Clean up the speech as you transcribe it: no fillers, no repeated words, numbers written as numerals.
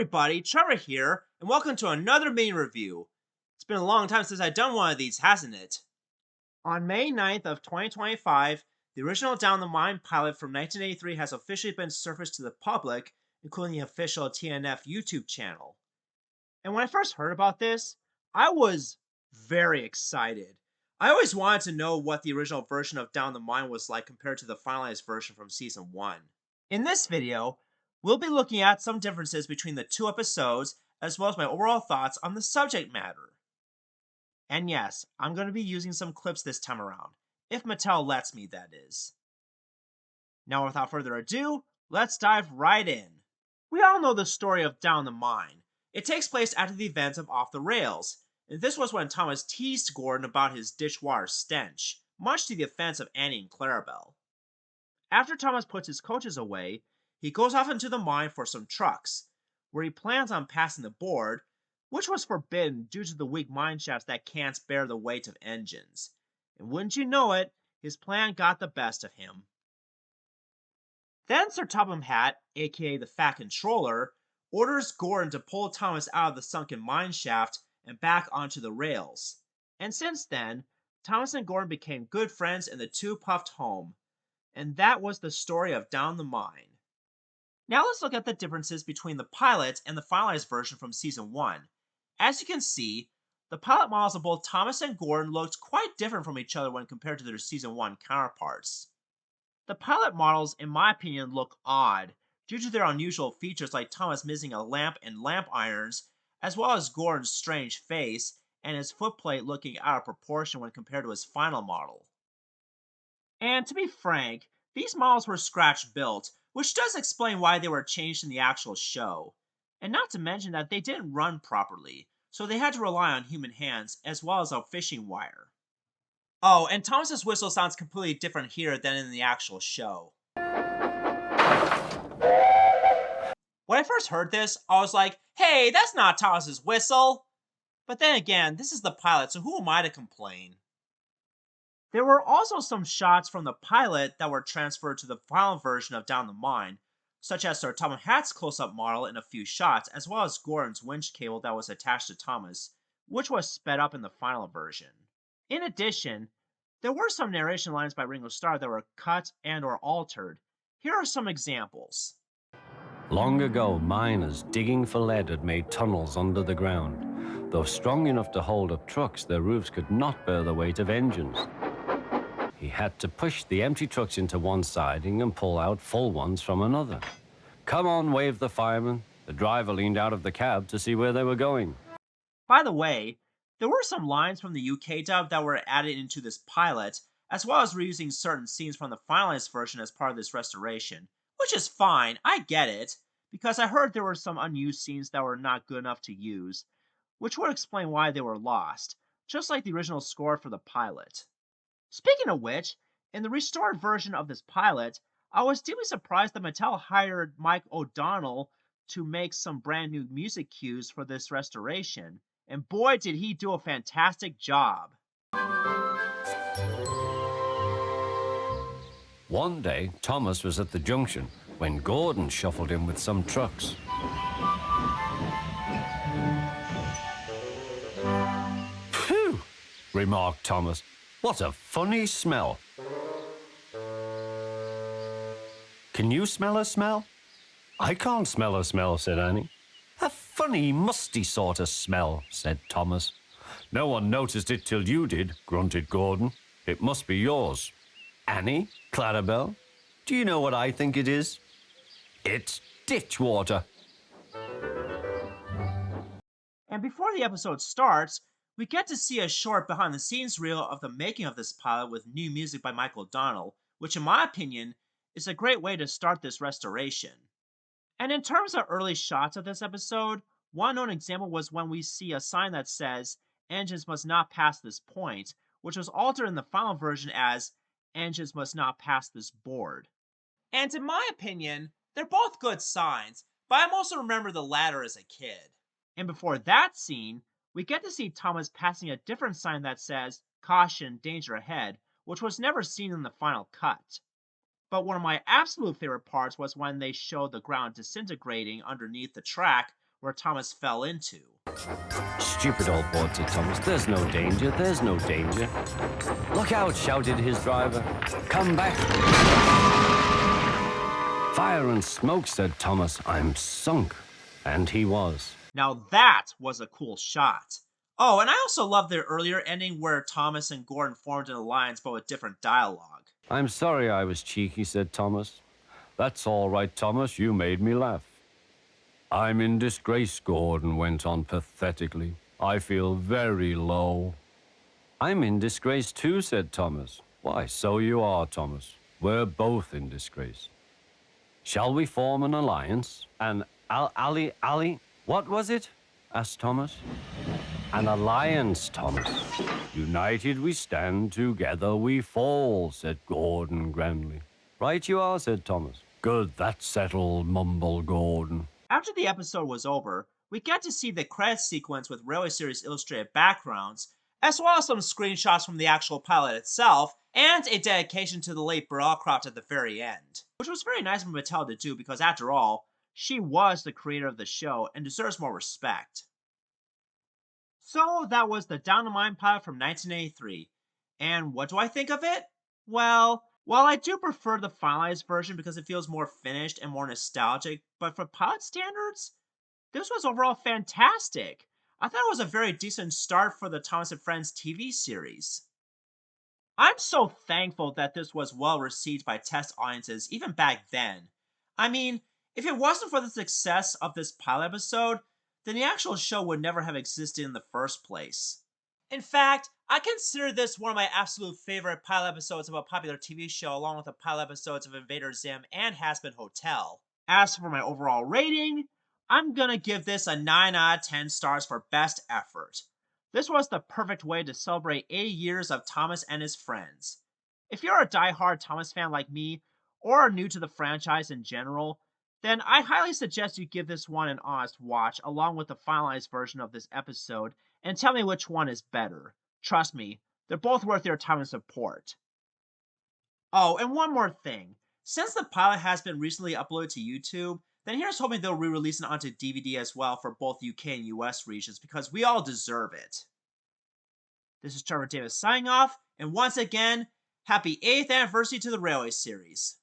everybody, Trevor here, and welcome to another main review. It's been a long time since I've done one of these, hasn't it? On May 9th of 2025, the original Down the Mine pilot from 1983 has officially been surfaced to the public, including the official TNF YouTube channel. And when I first heard about this, I was very excited. I always wanted to know what the original version of Down the Mine was like compared to the finalized version from Season 1. In this video, we'll be looking at some differences between the two episodes, as well as my overall thoughts on the subject matter. And yes, I'm going to be using some clips this time around, if Mattel lets me, that is. Now, without further ado, let's dive right in. We all know the story of Down the Mine. It takes place after the events of Off the Rails, and this was when Thomas teased Gordon about his dishwater stench, much to the offense of Annie and Clarabelle. After Thomas puts his coaches away, he goes off into the mine for some trucks, where he plans on passing the board, which was forbidden due to the weak mine shafts that can't bear the weight of engines. And wouldn't you know it, his plan got the best of him. Then Sir Topham Hatt, aka the Fat Controller, orders Gordon to pull Thomas out of the sunken mine shaft and back onto the rails. And since then, Thomas and Gordon became good friends and the two puffed home. And that was the story of Down the Mine. Now let's look at the differences between the pilot and the finalized version from Season 1. As you can see, the pilot models of both Thomas and Gordon looked quite different from each other when compared to their Season 1 counterparts. The pilot models, in my opinion, look odd, due to their unusual features like Thomas missing a lamp and lamp irons, as well as Gordon's strange face and his footplate looking out of proportion when compared to his final model. And to be frank, these models were scratch built, which does explain why they were changed in the actual show. And not to mention that they didn't run properly, so they had to rely on human hands as well as a fishing wire. Oh, and Thomas's whistle sounds completely different here than in the actual show. When I first heard this, I was like, hey, that's not Thomas's whistle! But then again, this is the pilot, so who am I to complain? There were also some shots from the pilot that were transferred to the final version of Down the Mine, such as Sir Topham Hatt's close-up model in a few shots, as well as Gordon's winch cable that was attached to Thomas, which was sped up in the final version. In addition, there were some narration lines by Ringo Starr that were cut and or altered. Here are some examples. Long ago, miners digging for lead had made tunnels under the ground. Though strong enough to hold up trucks, their roofs could not bear the weight of engines. He had to push the empty trucks into one siding and pull out full ones from another. Come on, waved the fireman. The driver leaned out of the cab to see where they were going. By the way, there were some lines from the UK dub that were added into this pilot, as well as reusing certain scenes from the finalized version as part of this restoration. Which is fine, I get it, because I heard there were some unused scenes that were not good enough to use, which would explain why they were lost, just like the original score for the pilot. Speaking of which, in the restored version of this pilot, I was deeply surprised that Mattel hired Mike O'Donnell to make some brand new music cues for this restoration, and boy did he do a fantastic job. One day, Thomas was at the junction when Gordon shuffled in with some trucks. Phew, remarked Thomas. What a funny smell. Can you smell a smell? I can't smell a smell, said Annie. A funny, musty sort of smell, said Thomas. No one noticed it till you did, grunted Gordon. It must be yours. Annie, Clarabelle, do you know what I think it is? It's ditch water. And before the episode starts, we get to see a short behind-the-scenes reel of the making of this pilot with new music by Mike O'Donnell, which in my opinion is a great way to start this restoration. And in terms of early shots of this episode, one known example was when we see a sign that says, engines must not pass this point, which was altered in the final version as, engines must not pass this board. And in my opinion, they're both good signs, but I mostly remember the latter as a kid. And before that scene, we get to see Thomas passing a different sign that says, caution, danger ahead, which was never seen in the final cut. But one of my absolute favorite parts was when they showed the ground disintegrating underneath the track where Thomas fell into. Stupid old boat, said Thomas. There's no danger, there's no danger. Look out, shouted his driver. Come back. Fire and smoke, said Thomas. I'm sunk. And he was. Now that was a cool shot. Oh, and I also love the earlier ending where Thomas and Gordon formed an alliance but with different dialogue. I'm sorry I was cheeky, said Thomas. That's all right, Thomas. You made me laugh. I'm in disgrace, Gordon went on pathetically. I feel very low. I'm in disgrace too, said Thomas. Why, so you are, Thomas. We're both in disgrace. Shall we form an alliance? An ally? What was it? Asked Thomas. An alliance, Thomas. United we stand, together we fall, said Gordon grandly. Right you are, said Thomas. Good, that's settled, mumbled Gordon. After the episode was over, we get to see the credits sequence with Railway Series illustrated backgrounds, as well as some screenshots from the actual pilot itself, and a dedication to the late Burrellcroft at the very end. Which was very nice of Mattel to do because, after all, she was the creator of the show and deserves more respect. So that was the Down the Mine pilot from 1983. And what do I think of it? Well, while I do prefer the finalized version because it feels more finished and more nostalgic, but for pilot standards, this was overall fantastic. I thought it was a very decent start for the Thomas and Friends TV series. I'm so thankful that this was well received by test audiences even back then. I mean, if it wasn't for the success of this pilot episode, then the actual show would never have existed in the first place. In fact, I consider this one of my absolute favorite pilot episodes of a popular TV show, along with the pilot episodes of Invader Zim and Hazbin Hotel. As for my overall rating, I'm gonna give this a 9 out of 10 stars for best effort. This was the perfect way to celebrate 80 years of Thomas and his friends. If you're a die-hard Thomas fan like me, or are new to the franchise in general, then I highly suggest you give this one an honest watch along with the finalized version of this episode and tell me which one is better. Trust me, they're both worth your time and support. Oh, and one more thing. Since the pilot has been recently uploaded to YouTube, then here's hoping they'll re-release it onto DVD as well for both UK and US regions because we all deserve it. This is Trevor Davis signing off, and once again, happy 8th anniversary to the Railway series.